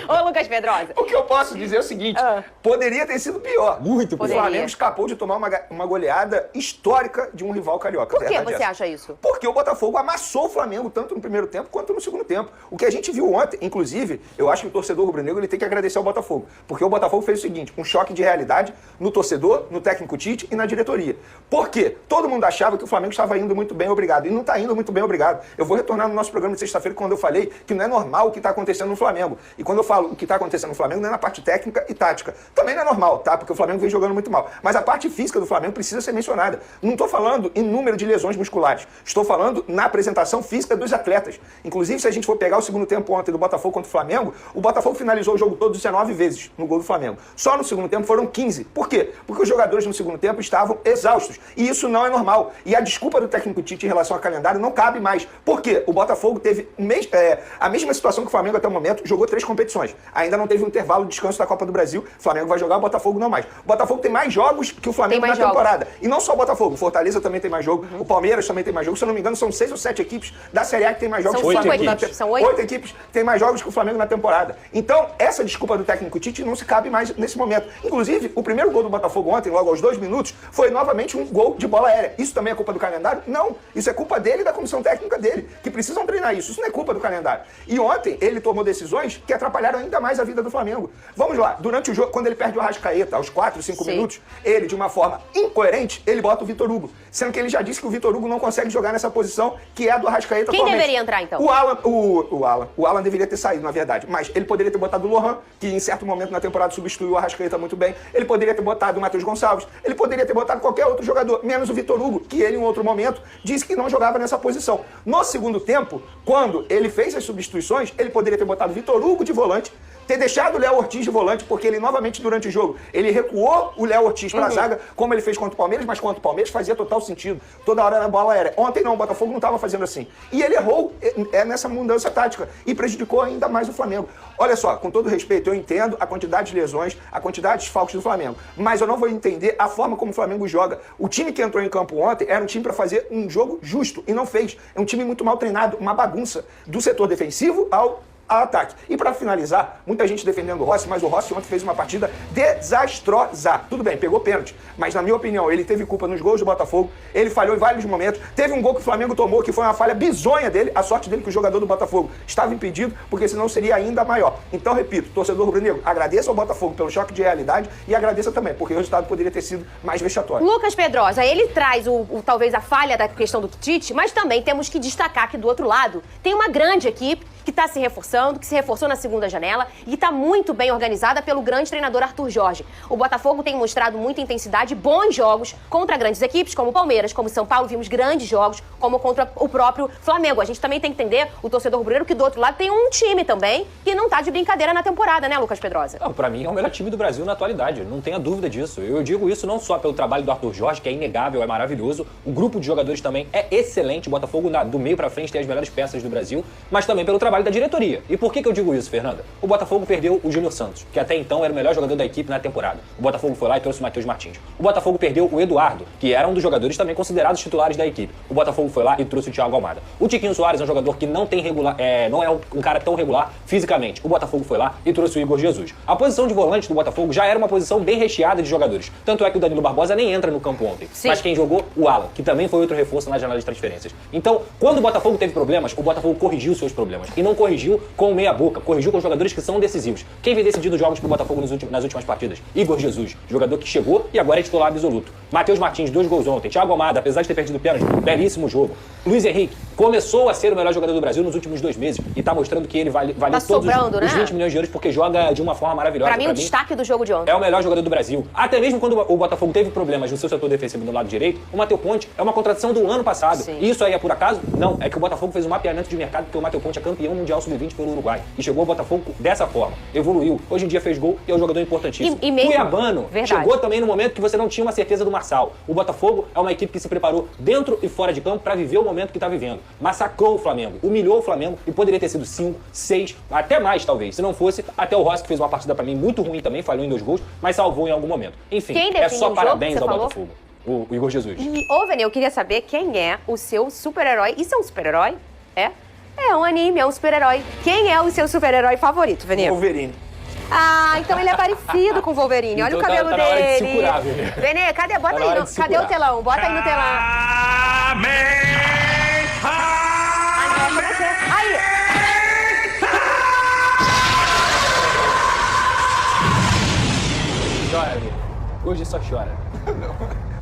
Ô, Lucas Pedrosa. O que eu posso dizer é o seguinte, poderia ter sido pior. Muito pior. O Flamengo escapou de tomar uma goleada histórica de um rival carioca. Por que você acha isso? Porque o Botafogo amassou o Flamengo tanto no primeiro tempo quanto no segundo tempo. O que a gente viu ontem, inclusive, eu acho que o torcedor rubro-negro ele tem que agradecer ao Botafogo. Porque o Botafogo fez o seguinte, um choque de realidade no torcedor, no técnico Tite e na diretoria. Por quê? Todo mundo achava que o Flamengo estava indo muito bem, obrigado. E não está indo muito bem, obrigado. Eu vou retornar no nosso programa de sexta-feira quando eu falei que não é normal o que está acontecendo no Flamengo. E quando eu falo o que está acontecendo no Flamengo, não é na parte técnica e tática. Também não é normal, tá? Porque o Flamengo vem jogando muito mal. Mas a parte física do Flamengo precisa ser mencionada. Não estou falando em número de lesões musculares. Estou falando na apresentação física dos atletas. Inclusive, se a gente for pegar o segundo tempo ontem do Botafogo contra o Flamengo, o Botafogo finalizou o jogo todo 19 vezes no gol do Flamengo. Só no segundo tempo foram 15. Por quê? Porque os jogadores no segundo tempo estavam exaustos. E isso não é normal. E a desculpa do técnico Tite em relação ao calendário não cabe mais. Por quê? O Botafogo teve a mesma situação que o Flamengo até o momento, jogou 3 competições. Ainda não teve um intervalo de descanso da Copa do Brasil. O Flamengo vai jogar, o Botafogo não mais. O Botafogo tem mais jogos que o Flamengo na temporada. E não só o Botafogo. O Fortaleza também tem mais jogo. O Palmeiras também tem mais jogo. Se eu não me engano, são 6 ou 7 equipes da Série A que tem mais jogos que o Flamengo. São 8 equipes que tem mais jogos que o Flamengo na temporada. Então, essa desculpa do técnico Tite não se cabe mais nesse momento. Inclusive, o primeiro gol do Botafogo ontem, logo aos 2 minutos, foi novamente um gol de bola aérea. Isso também é culpa do calendário? Não. Isso é culpa dele e da comissão técnica dele, que precisam treinar isso. Isso não é culpa do calendário. E ontem, ele tomou decisões que atrapalharam ainda mais a vida do Flamengo. Vamos lá. Durante o jogo, quando ele perde o Arrascaeta, aos 4, 5 minutos, ele, de uma forma incoerente, ele bota o Vitor Hugo. Sendo que ele já disse que o Vitor Hugo não consegue jogar nessa posição que é a do Arrascaeta atualmente. Quem deveria entrar, então? O Alan deveria ter saído, na verdade. Mas ele poderia ter botado o Lohan, que em certo momento na temporada substituiu o Arrascaeta muito bem. Ele poderia ter botado o Matheus Gonçalves. Ele poderia ter botado qualquer outro jogador, menos o Vitor Hugo, que ele, em outro momento, disse que não jogava nessa posição. No segundo tempo, quando ele fez as substituições, ele poderia ter botado o Vitor Hugo de volante, ter deixado o Léo Ortiz de volante, porque ele novamente durante o jogo, ele recuou o Léo Ortiz para a zaga, como ele fez contra o Palmeiras, mas contra o Palmeiras fazia total sentido. Toda hora na bola aérea. Ontem não, o Botafogo não estava fazendo assim. E ele errou nessa mudança tática e prejudicou ainda mais o Flamengo. Olha só, com todo respeito, eu entendo a quantidade de lesões, a quantidade de desfalques do Flamengo, mas eu não vou entender a forma como o Flamengo joga. O time que entrou em campo ontem era um time para fazer um jogo justo e não fez. É um time muito mal treinado, uma bagunça do setor defensivo ao ataque. E para finalizar, muita gente defendendo o Rossi, mas o Rossi ontem fez uma partida desastrosa. Tudo bem, pegou pênalti, mas na minha opinião, ele teve culpa nos gols do Botafogo, ele falhou em vários momentos, teve um gol que o Flamengo tomou, que foi uma falha bizonha dele, a sorte dele que o jogador do Botafogo estava impedido, porque senão seria ainda maior. Então, repito, torcedor rubro-negro, agradeça ao Botafogo pelo choque de realidade e agradeça também, porque o resultado poderia ter sido mais vexatório. Lucas Pedrosa, ele traz talvez a falha da questão do Tite, mas também temos que destacar que do outro lado tem uma grande equipe que está se reforçando, que se reforçou na segunda janela e está muito bem organizada pelo grande treinador Arthur Jorge. O Botafogo tem mostrado muita intensidade, bons jogos contra grandes equipes, como o Palmeiras, como o São Paulo, vimos grandes jogos, como contra o próprio Flamengo. A gente também tem que entender, o torcedor rubro-negro, que do outro lado tem um time também que não está de brincadeira na temporada, né, Lucas Pedrosa? Não, pra mim é o melhor time do Brasil na atualidade, não tenha dúvida disso. Eu digo isso não só pelo trabalho do Arthur Jorge, que é inegável, é maravilhoso, o grupo de jogadores também é excelente, o Botafogo do meio pra frente tem as melhores peças do Brasil, mas também pelo trabalho da diretoria. E por que eu digo isso, Fernanda? O Botafogo perdeu o Júnior Santos, que até então era o melhor jogador da equipe na temporada. O Botafogo foi lá e trouxe o Matheus Martins. O Botafogo perdeu o Eduardo, que era um dos jogadores também considerados titulares da equipe. O Botafogo foi lá e trouxe o Thiago Almada. O Tiquinho Soares é um jogador que não é um cara tão regular fisicamente. O Botafogo foi lá e trouxe o Igor Jesus. A posição de volante do Botafogo já era uma posição bem recheada de jogadores. Tanto é que o Danilo Barbosa nem entra no campo ontem. Sim. Mas quem jogou? O Alan, que também foi outro reforço na janela de transferências. Então, quando o Botafogo teve problemas, o Botafogo corrigiu seus problemas. E não corrigiu com meia boca, corrigiu com jogadores que são decisivos. Quem vem decidido jogos pro Botafogo nas últimas partidas? Igor Jesus, jogador que chegou e agora é titular absoluto. Matheus Martins, 2 gols ontem. Thiago Almada, apesar de ter perdido o pênalti, belíssimo jogo. Luiz Henrique começou a ser o melhor jogador do Brasil nos últimos 2 meses e tá mostrando que ele vale todos os 20 milhões de euros porque joga de uma forma maravilhosa. Pra mim, o destaque do jogo de ontem. É o melhor jogador do Brasil. Até mesmo quando o Botafogo teve problemas no seu setor defensivo do lado direito, o Matheus Ponte é uma contratação do ano passado. Sim. E isso aí é por acaso? Não. É que o Botafogo fez um mapeamento de mercado porque o Matheus Ponte é campeão mundial sub-20 pelo Uruguai. E chegou ao Botafogo dessa forma. Evoluiu. Hoje em dia fez gol e é um jogador importantíssimo. E mesmo... Cuiabano chegou também no momento que você não tinha uma certeza do Marçal. O Botafogo é uma equipe que se preparou dentro e fora de campo para viver o momento que está vivendo. Massacrou o Flamengo, humilhou o Flamengo e poderia ter sido 5, 6, até mais talvez. Se não fosse, até o Rossi que fez uma partida para mim muito ruim também, falhou em 2 gols, mas salvou em algum momento. Enfim, é só parabéns ao Botafogo. O Igor Jesus. Ô, Vene, eu queria saber quem é o seu super-herói. Isso é um super-herói? É? É um anime, é um super-herói. Quem é o seu super-herói favorito, Vene? Wolverine. Ah, então ele é parecido com o Wolverine. Olha então o cabelo tá na hora de se dele. curar, Vene. Vene, cadê? Bota aí. Cadê o telão? Bota aí no telão. Como é que é? Aí. Chora, Vene. Hoje só chora.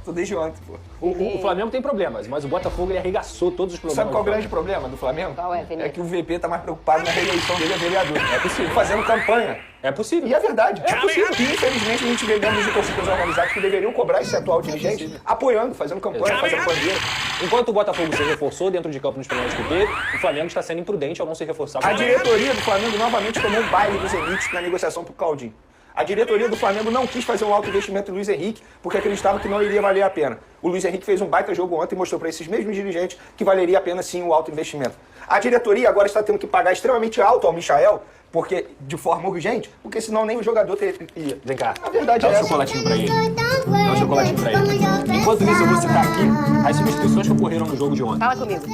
Tô desde ontem, pô. O Flamengo tem problemas, mas o Botafogo ele arregaçou todos os problemas. Sabe qual é o grande problema do Flamengo? Qual é, Vene? É que o VP tá mais preocupado na reeleição dele a vereador. É possível. Fazendo campanha. É possível. E é verdade. É possível. E infelizmente a gente vê membros de torcidas organizadas que deveriam cobrar esse atual dirigente apoiando, fazendo campanha, fazendo bandeira. Enquanto o Botafogo se reforçou dentro de campo nos problemas que teve, o Flamengo está sendo imprudente ao não se reforçar. A diretoria do Flamengo novamente tomou um baile dos elites na negociação pro Claudinho. A diretoria do Flamengo não quis fazer um alto investimento em Luiz Henrique porque acreditava que não iria valer a pena. O Luiz Henrique fez um baita jogo ontem e mostrou para esses mesmos dirigentes que valeria a pena sim o alto investimento. A diretoria agora está tendo que pagar extremamente alto ao Michael, porque de forma urgente, porque senão nem o jogador teria. Vem cá. A verdade dá é essa. Um chocolatinho pra ele. Dá um chocolatinho pra ele. Enquanto isso, eu vou citar aqui as substituições que ocorreram no jogo de ontem. Fala comigo.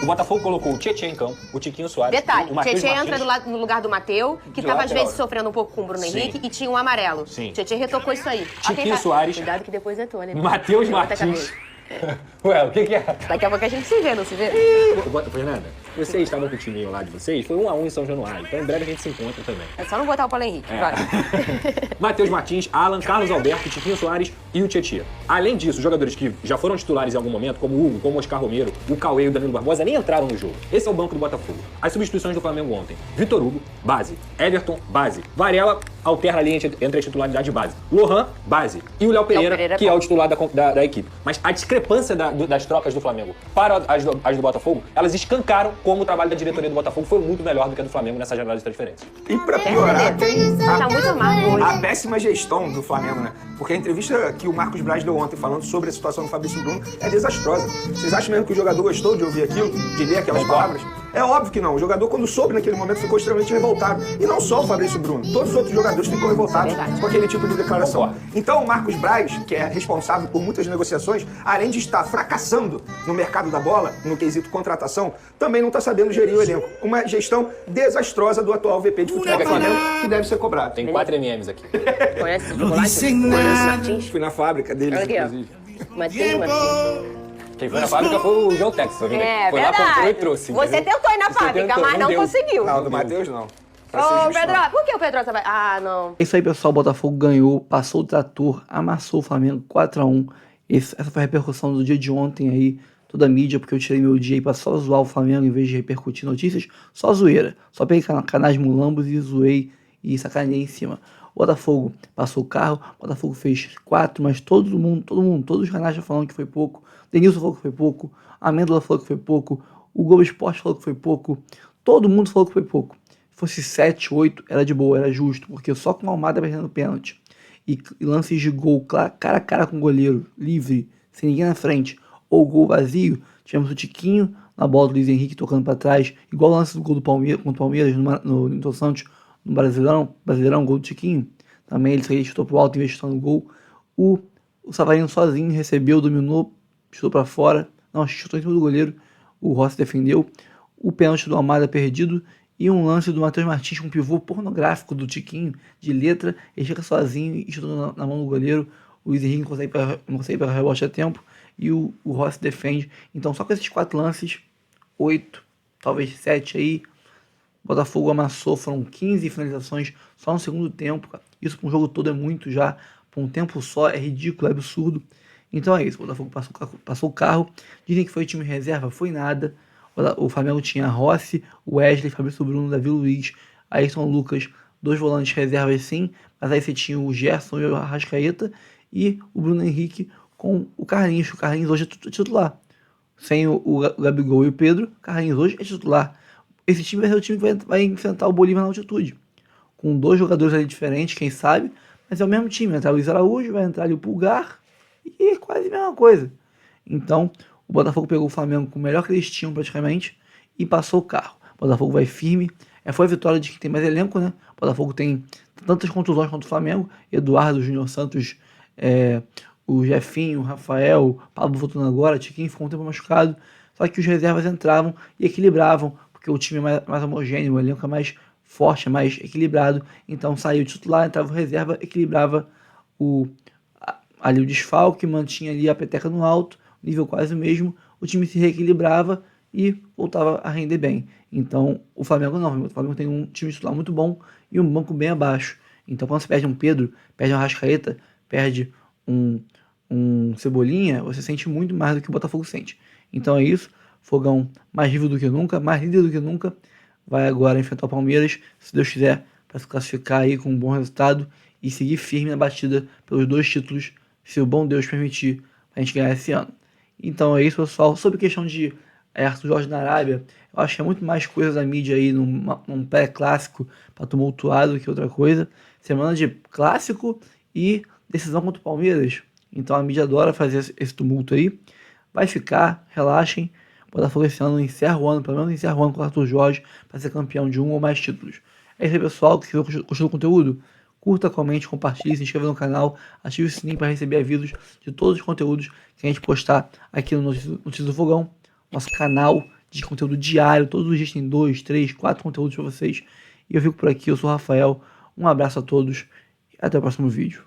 O Botafogo colocou o Tietê em campo, o Tiquinho Soares. Detalhe, o Tietê entra no lugar do Matheus, que estava às vezes sofrendo um pouco com o Bruno Sim. Henrique, e tinha um amarelo. Sim. Tietê retocou isso aí. Tiquinho Soares. Cuidado que depois entrou, né? Matheus Martins. Ué, o que é? Daqui a pouco a gente se vê, não se vê? Fernanda, vocês estavam com o timinho lá de vocês, foi 1-1 em São Januário, então em breve a gente se encontra também. É só não botar o Paulo Henrique, vai. Matheus Martins, Alan, Carlos Alberto, Tiquinho Soares e o Tietê. Além disso, jogadores que já foram titulares em algum momento, como o Hugo, como o Oscar Romero, o Cauê e o Danilo Barbosa, nem entraram no jogo. Esse é o banco do Botafogo. As substituições do Flamengo ontem. Vitor Hugo, base. Everton, base. Varela, alterna ali entre a titularidade e base. Lohan, base. E o Léo Pereira, que é o titular da equipe. Mas a discrepância das trocas do Flamengo para as do Botafogo, elas escancaram como o trabalho da diretoria do Botafogo foi muito melhor do que a do Flamengo nessa janela de transferência. E pra piorar, tem Tá muito amargo hoje. a péssima gestão do Flamengo, né? Porque a entrevista que o Marcos Braz deu ontem falando sobre a situação do Fabrício Bruno é desastrosa. Vocês acham mesmo que o jogador gostou de ouvir aquilo, de ler aquelas palavras? É óbvio que não. O jogador, quando soube naquele momento, ficou extremamente revoltado. E não só o Fabrício Bruno. Todos os outros jogadores ficam revoltados com aquele tipo de declaração. Então, o Marcos Braz, que é responsável por muitas negociações, além de estar fracassando no mercado da bola, no quesito contratação, também não está sabendo gerir o elenco. Uma gestão desastrosa do atual VP de futebol do Flamengo, que deve ser cobrado. Tem 4 MMs aqui. Conhece o Conheço. Fui na fábrica deles, inclusive. Martins. Quem foi na fábrica foi o João Tex. Foi É, lá, verdade. comprou e trouxe. Você entendeu? tentou ir na fábrica, tentou, mas não deu. conseguiu. Não, do Matheus não. Ô, Pedro, por que o Pedro vai... Ah, não. É isso aí, pessoal. O Botafogo ganhou, passou o trator, amassou o Flamengo 4-1. Essa foi a repercussão do dia de ontem aí, toda a mídia, porque eu tirei meu dia aí pra só zoar o Flamengo em vez de repercutir notícias. Só zoeira. Só peguei canais mulambos e zoei e sacaneei em cima. O Botafogo passou o carro, o Botafogo fez 4, mas todos os canais já falando que foi pouco. Denilson falou que foi pouco, a Amêndola falou que foi pouco, o Globo Esporte falou que foi pouco, todo mundo falou que foi pouco. Se fosse 7, 8, era de boa, era justo, porque só com o Almada perdendo pênalti e lances de gol cara a cara com o goleiro, livre, sem ninguém na frente, ou gol vazio, tivemos o Tiquinho na bola do Luiz Henrique tocando para trás, igual o lance do gol do Palmeiras, contra o Palmeiras no Nilton Santos, no Brasileirão, gol do Tiquinho. Também ele chutou pro alto, investindo no gol. O Savarino sozinho recebeu, dominou, chutou para fora, não, chutou em cima do goleiro, o Rossi defendeu, o pênalti do Almada perdido e um lance do Matheus Martins com um pivô pornográfico do Tiquinho, de letra, ele chega sozinho e chutou na mão do goleiro, o Luiz Henrique não consegue pegar o rebote a tempo e o Rossi defende. Então só com esses 4 lances, 8, talvez 7 aí, o Botafogo amassou, foram 15 finalizações só no segundo tempo, cara. Isso para um jogo todo é muito já, para um tempo só é ridículo, é absurdo. Então é isso, o Botafogo passou o carro, dizem que foi time reserva, foi nada. O Flamengo tinha Rossi, Wesley, Fabrício Bruno, Davi Luiz, Ayrton Lucas, 2 volantes reservas sim, mas aí você tinha o Gerson e o Arrascaeta e o Bruno Henrique com o Carlinhos. O Carlinhos hoje é titular. Sem o Gabigol e o Pedro, Carlinhos hoje é titular. Esse time vai ser o time que vai enfrentar o Bolívar na altitude. Com 2 jogadores ali diferentes, quem sabe, mas é o mesmo time. Vai entrar o Luiz Araújo, vai entrar ali o Pulgar e quase a mesma coisa. Então, o Botafogo pegou o Flamengo com o melhor que eles tinham praticamente e passou o carro. O Botafogo vai firme. Foi a vitória de quem tem mais elenco, né? O Botafogo tem tantas contusões quanto o Flamengo. Eduardo, Júnior Santos, o Jefinho, o Rafael, o Pablo voltando agora, Tiquinho ficou um tempo machucado. Só que os reservas entravam e equilibravam, porque o time é mais homogêneo, o elenco é mais forte, é mais equilibrado. Então saiu o titular, entrava o reserva, equilibrava ali o desfalque, mantinha ali a peteca no alto, nível quase o mesmo, o time se reequilibrava e voltava a render bem. Então, o Flamengo não. O Flamengo tem um time titular muito bom e um banco bem abaixo. Então, quando você perde um Pedro, perde um Arrascaeta, perde um Cebolinha, você sente muito mais do que o Botafogo sente. Então é isso. Fogão mais vivo do que nunca, mais líder do que nunca. Vai agora enfrentar o Palmeiras, se Deus quiser, para se classificar aí com um bom resultado e seguir firme na batida pelos 2 títulos, se o bom Deus permitir, a gente ganhar esse ano. Então é isso, pessoal. Sobre a questão de Arthur Jorge na Arábia, eu acho que é muito mais coisa da mídia aí num pré-clássico para tumultuar do que outra coisa. Semana de clássico e decisão contra o Palmeiras. Então a mídia adora fazer esse tumulto aí. Vai ficar, relaxem. O Botafogo esse ano encerra o ano, pelo menos encerra o ano com o Arthur Jorge para ser campeão de 1 ou mais títulos. É isso aí, pessoal. Se você gostou do conteúdo, curta, comente, compartilhe, se inscreva no canal, ative o sininho para receber avisos de todos os conteúdos que a gente postar aqui no Notícias do Fogão, nosso canal de conteúdo diário. Todos os dias tem 2, 3, 4 conteúdos para vocês. E eu fico por aqui, eu sou o Rafael. Um abraço a todos e até o próximo vídeo.